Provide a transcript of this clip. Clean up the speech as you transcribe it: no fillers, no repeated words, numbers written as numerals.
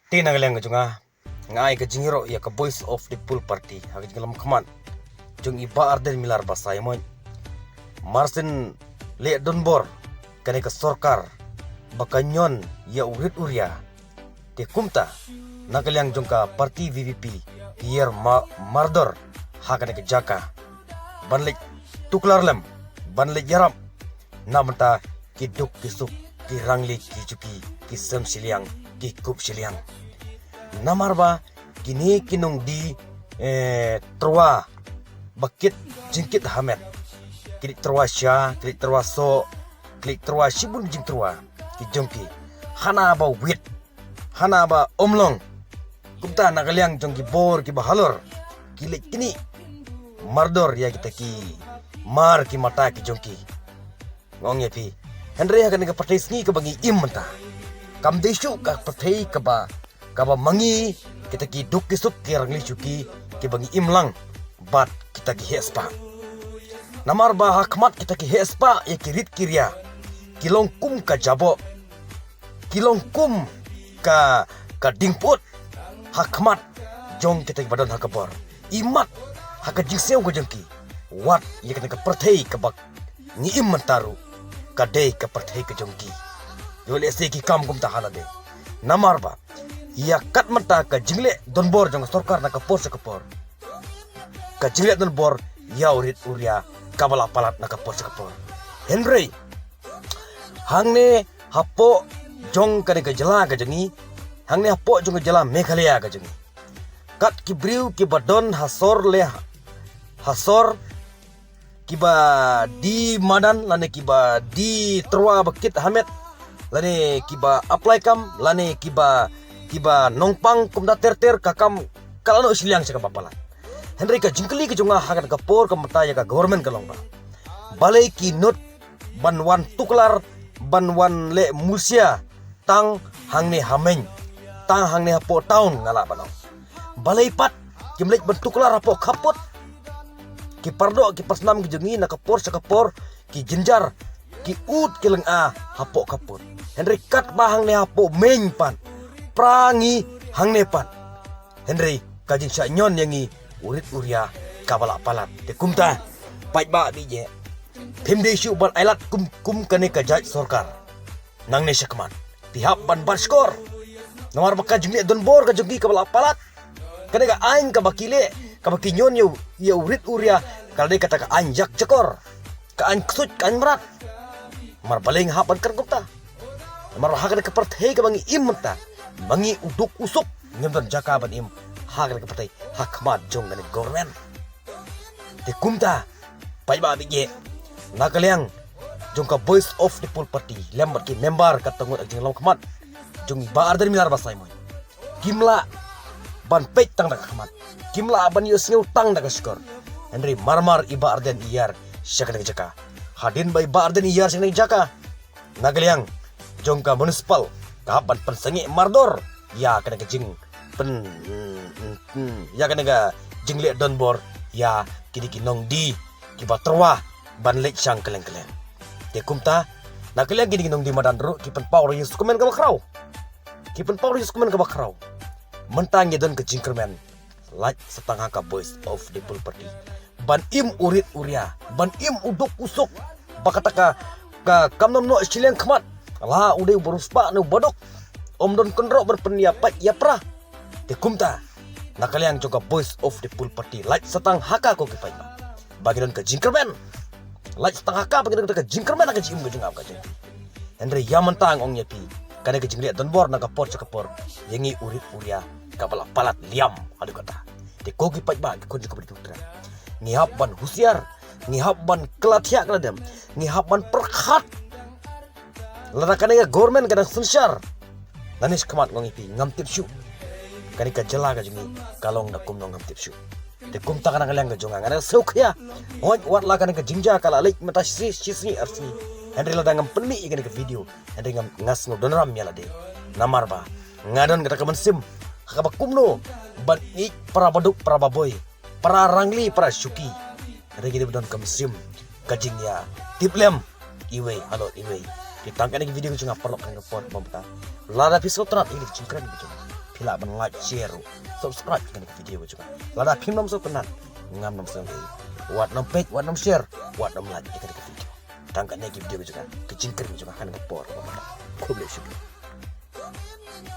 Tinagalang nga ngai ka jingiro ya ka voice of the full party hagi jinglam khaman jung iba arden milar basai mon marsin le donbor kane ka sorkar bakanyon ya urit uria te kumta nagalang jung ka party VVP Pierre Mardor hakane ka jaka banlik tuklarlem banlik yaram namta kiduk kisuk ki rangli ki juki ki sem siliang ki kup siliang namarba kini kinong di terwa bakit jingkit hamet klik terwa sya klik terwa so klik terwa shibun jing terwa ki jongki hana ba wit hana ba omlong kumta nagaliang jongki bor ki bahalor kilik kini mardor ya kita ki mar ki mata ki jongki ngong ya pi Henry akan ka patay sngi ka bangi imanta kam desu ka patay ka ba mangi kita ki duk kisuk ki rangli chuki ki bangi imlang bat kita ki hespa namar ba hakmat kita ki hespa ya kirit kirya kilong kum ka jabo kilong kum ka dingput hakmat jong kita ki badan hakabor imat haka jingseu ko jengki wat ya kita ka patay ka bak ni imantaru kadai ka parthai ka jongki yole se ki kam kum ta halade namar ba ya kat mata ka jingle donbor jong sarkar na ka por sa kapor ka jingle donbor ya urit uria kabala palat na ka por sa kapor Henry hangne hapo jong kane ka jala ka jangi hangne hapo jong ka jala Meghalaya ka jangi kat ki briu ki badon hasor kiba di madan lane kiba di terwa bakit hamet lane kiba apply kam lane kiba nongpang kumda ter kakam kalano siliang sa kapapalan Henry ka jingkeli ka junga hagan ka por ka mata ya ka government ka longba balai ki not banwan tuklar banwan le musia tang hangne hameng tang hangne hapo town ngala banong balai pat kimlek bentuklar hapo kaput ki pardo ki pasnam ki jengi na kapor sa kapor ki jinjar ki ut ki leng a hapo kapur Henry kat bahang ne hapo meng pan prangi hang ne pan Henry kajing sa nyon yangi urit uria kabala palat te kumta pait ba bi je phim de shu ban ailat kum kane ka jaj sarkar nang ne sakman pihak ban skor nomor baka jingli donbor ka jengi kabala palat kane ka aing ka bakile kabaki nyon ya urit uria kalau dia kata ka anjak cekor ka an ksut ka an merat mar baling hapan kan kupta mar hakan ka parthai ka bangi imta bangi uduk usuk nyamdan jaka ban im hakan ka parthai hakmat jong ngani government te kumta pai ba bige nakaliang jong ka voice of the full party lembat ki member ka tangut ajing lam khamat jong ba arder milar basai moy kimla ban pek tang dak khamat kimla ban yus ngeu tang dak skor Henry marmar iba arden iyar syakane jaka hadin bai ba arden iyar syakane jaka nagaliang jongka municipal kapan pensengi mardor ya kana jing pen ya kana ga jingle donbor ya kidi kinong di kiba terwa ban lek syang keleng te kumta nagaliang kidi kinong di madan ru kipen power yus komen ka bakrau kipen power yus komen ka bakrau mentang ye don ke jingkermen like setengah ka voice of the full party ban im urit uria ban im uduk usuk bakata ka kamnom no siliang khamat la ude boruspa no bodok om don konro berpenia pat ya pra te kumta nakaliang juga voice of the full party like setang haka ko kipai bagi don ka jingkermen like setang haka bagi don ka jingkermen ka jim gejeng ka jeng Henry yamantang ong nyepi kana ka jingli don bor na ka por cakapor yengi urit uria kapala palat liam adu kata te kogi pai ba ko jiko bertutra ngihap ban husiar ngihap ban kelathia kaladem ngihap ban perkhat ladakan ga government kadang sunsyar danis khamat ngong ipi ngam tipsyu kani ka jala ga jingi kalong na kumno ngam tipsyu te kumta kana kalang ga jonga ngana sokya wat la kana ka jingja kala lik mata sisi arsi Henry ladang ngam penmi kani ka video Henry ngam ngas ngo donaram yala de namar ba ngadon kata ka mensim hakaba kumno ban ik para baduk para baboy para rangli para syuki regi de don kamsim kajingnya tiplem iwe halo iwe ditangkan video ku ngapar kan report bomta lada pisau terat ini cingkran gitu pila ban like share subscribe kan video juga lada phim nam so kanan ngam nam so wat nam page wat nam share wat nam like kan video tangkan ne video juga kecingkir juga kan ngapor ko bless you